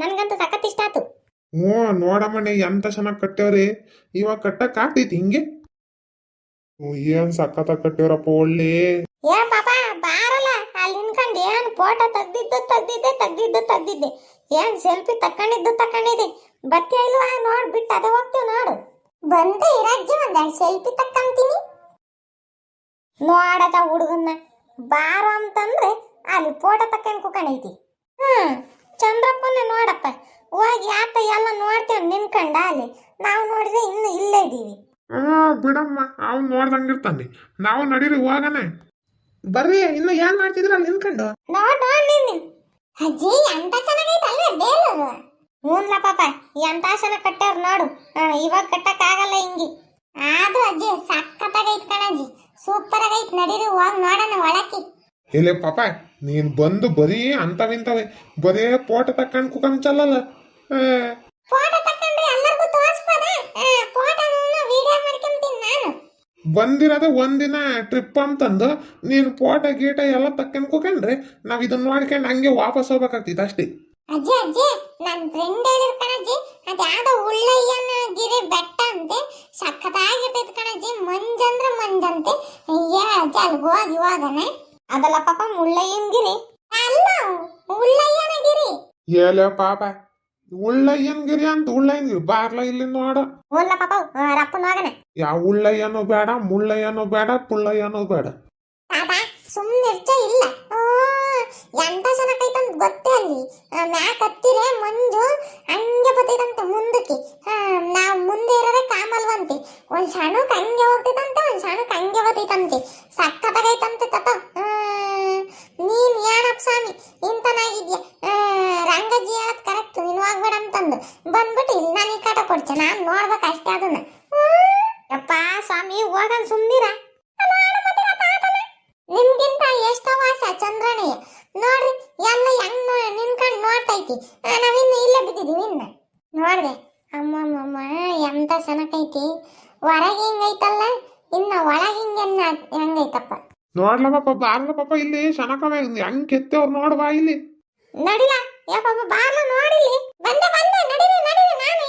ನನ್ಗಂತೂ ಸಖತ್ ಇಷ್ಟ ಆತು. ಹ್ಞೂ ನೋಡಮ್ಮಣ್ಣೆ ಎಂತ ಚೆನ್ನಾಗಿ ಕಟ್ಟ್ಯವ್ರಿ. ಇವಾಗ ಕಟ್ಟಕ್ ಆಗ್ತೈತಿ ಹಿಂಗೆ. ಏನ್ ಸಖತ್ತ ಕಟ್ಟ್ಯವ್ರಪ್ಪ ಒಳ್ಳೆ. ಏ ಪಾಪ ಬಾರಲ್ಲ ಅಲ್ಲಿ ನಿನ್ಕಂಡು ಏನ್ ಫೋಟೋ ತೆಗ್ದಿದ್ದೆ ಏನ್ ಸೆಲ್ಫಿ ತಕೊಂಡಿದ್ದೆ ಬತ್ತಿ ಇಲ್ವಾ ನೋಡ್ಬಿಟ್ಟು ಅದೇ ಹೋಗ್ತೀವಿ ನೋಡು. ಬಂದು ಇರಜ್ಜಿ ಒಂದೆರಡು ಸೆಲ್ಫಿ ತಕ್ಕಂತೀನಿ ನೋಡಕ ಹುಡುಗನ್ನ ಬಾರೋ ಅಂತಂದ್ರೆ ಅಲ್ಲಿ ಫೋಟೋ ತಕ್ಕಂಡ್ ಕುಕಣೈತಿ. ಚಂದ್ರಪ್ಪನ ನೋಡಪ್ಪ ಹೋಗಿ ಆತ ಎಲ್ಲ ನೋಡ್ತೇವೆ ನಿನ್ಕಂಡ ಅಲ್ಲಿ ನಾವು ನೋಡಿದ್ರೆ ಇನ್ನು ಇಲ್ಲೇ ಇದೀವಿ. ಬಿಡಮ್ಮ ಅವ್ನು ನೋಡ್ದಂಗಿರ್ತಾನೆ. ನಾವು ನಡೀರಿ ಹೋಗನೆ ಬರ್ರಿ. ಇನ್ನು ಏನ್ ಮಾಡ್ತಿದ್ರ ಅಲ್ಲಿ ನಿನ್ಕಂಡು? ನೋಡ್ ನೀನು ಅಜ್ಜಿ ಎಂತ ಚೆನ್ನಾಗೈತಲ್ವೇ ಬೇಲೂರು. ಹ್ಞೂನ್ಲ ಪಾಪ ಎಂತ ಚೆನ್ನಾಗಿ ಕಟ್ಟಾರ ನೋಡು. ಇವಾಗ ಕಟ್ಟಕ್ ಆಗಲ್ಲ ಹಿಂಗಿ. ಆದ್ರೂ ಅಜ್ಜಿ ಸಕ್ಕತ್ತಾಗೈತ್ ಕಣಜ್ಜಿ, ಸೂಪರ್ ಆಗೈತ್. ನಡೀರಿ ಹೋಗಿ ನೋಡೋಣ ಒಳಕ್ಕೆ. ಇಲ್ಲೇ ಪಾಪ ನೀನ್ ಬಂದು ಬರೀ ಅಂತವಿಂತವೆ ಬರೀ ಫೋಟೋ ತಕೊಂಡ್ ಕುಕಂಚಲ್ಲ. ಫೋಟೋ ತಕೊಂಡ್ರೆ ಎಲ್ಲರಿಗೂ ತೋರಿಸ್ಬೋದ? ಫೋಟೋನ ವಿಡಿಯೋ ಮಾಡ್ಕೊಂತೀನಿ ನಾನು. ಬಂದಿರೋದು ಒಂದಿನ ಟ್ರಿಪ್ ಅಂತಂದು ನೀನು ಫೋಟೋ ಗೀಟ ಎಲ್ಲ ತಕೊಂಡ್ ಕುಕೊಂಡ್ರೆ ನಾವ್ ಇದನ್ನ ನೋಡ್ಕೊಂಡು ಹಂಗೆ ವಾಪಸ್ ಹೋಗ್ಬೇಕಾಗ್ತಿತ್ತು ಅಷ್ಟೇ. ಅಜ್ಜಿ ನನ್ನ ಫ್ರೆಂಡ್ ಹೇಳಿರ್ ಕಣಜ್ಜಿ, ಅದು ಯಾವ್ದೋ ಉಳ್ಳಯ್ಯನ ಗಿರಿ ಬೆಟ್ಟ ಅಂತೆ, ಸಖತ್ತಾಗಿರ್ತೈತೆ ಕಣಜ್ಜಿ. ಮಂಜಂದ್ರೆ ಮಂಜಂತೆ. ಅಜ್ಜಿ ಅಲ್ಲಿ ಹೋಗಿ ಹೋಗನೆ. ಅದಲ್ಲ ಪಾಪ ಮುಳ್ಳಯ್ಯನ ಗಿರಿ ಅಲ್ಲ, ಉಳ್ಳಯ್ಯನ ಗಿರಿ. ಏಲೇ ಪಾಪ ಉಳ್ಳಯ್ಯನ್ಗಿರಿ ಅಂತ ಉಳ್ಳಯ್ಯನ್ಗಿರಿ ಬಾರ್ಲ ಇಲ್ಲಿ ನೋಡ. ಹೋಗ್ಲ ಪಾಪ ರಪ್ಪನ ಹೋಗನೆ. ಯಾವ ಉಳ್ಳಯ್ಯನೂ ಬೇಡ, ಮುಳ್ಳಯ್ಯನೂ ಬೇಡ, ಪುಳ್ಳಯ್ಯನೂ ಬೇಡ. ತಾತ ಸುಮ್ಮನಿರ್ಚ ಇಲ್ಲ. ಎಂತ ಚೆನ್ನಾಗೈತಂತ ಗೊತ್ತೇ ಅಲ್ಲಿ ಮ್ಯಾಕ್ ಹತ್ತಿರೆ ಮಂಜು ಹಂಗೆ ಬರ್ತೈತಂತೆ ಮುಂದಕ್ಕೆ. ನಾವು ಮುಂದೆ ಇರೋದೇ ಕಾಮಲ್ವಂತೆ. ಒಂದ್ ಸಣ್ಣಕ್ ಹಂಗೆ ಹೋಗ್ತೈತಂತೆ, ಒಂದ್ ಸಣ್ಣಕ್ ಹಂಗೆ ಬರ್ತೈತಂತೆ. ಸಕ್ಕತ್ತಾಗೈತಂತೆ ತಾತ. ನೀನ್ ಏನಪ್ಪ ಸ್ವಾಮಿ ಇಂತನಾಗಿದ್ಯಾ? ರಂಗಜ್ಜಿ ಹೇಳದ್ ಕರೆಕ್ಟ್, ನೀನ್ ಹೋಗ್ಬೇಡ ಅಂತಂದು ಬಂದ್ಬಿಟ್ಟು ಇಲ್ಲಿ ನನಗೆ ಕಾಟ ಕೊಡ್ಚೆ. ನಾನ್ ನೋಡ್ಬೇಕು ಅಷ್ಟೇ ಅದನ್ನ. ಯಪ್ಪ ಸ್ವಾಮಿ ಹೋಗನ್ ಸುಮ್ನಿರ. ನಿಮ್ಗಿಂತ ಎಷ್ಟೋ ವಾಸ ಚಂದ್ರಣ್ಣಯ್ಯ ನೋಡ್ರಿ ಎಲ್ಲ ಹೆಂಗ್ ನಿನ್ಕಂಡ್ ನೋಡ್ತೈತಿ. ನಾವಿನ್ನು ಇಲ್ಲೇ ಬಿದ್ದಿದೀವಿ. ಇನ್ನ ನೋಡ್ದೆ ಅಮ್ಮಮ್ಮಮ್ಮ ಎಂತ ಸನಕೈತಿ. ಹೊರಗೆ ಹಿಂಗೈತಲ್ಲ, ಇನ್ನ ಒಳಗೆ ಹಿಂಗೆನ್ನ ಹೆಂಗೈತಪ್ಪ. ನೋಡ್ಲ ಪಾಪ ಬಾರ್ಲ ಪಾಪ ಇಲ್ಲಿ ಶನಕವೇ ಹೆಂಗ್ ಕೆತ್ತವ್ರು ನೋಡ್ಬಾ ಇಲ್ಲಿ. ನಡಿಲ ಯಾ ಪಾಪ ಬಾರ್ಲ ನೋಡಿಲಿ. ಬಂದೆ ನಡೀರಿ ನಾನು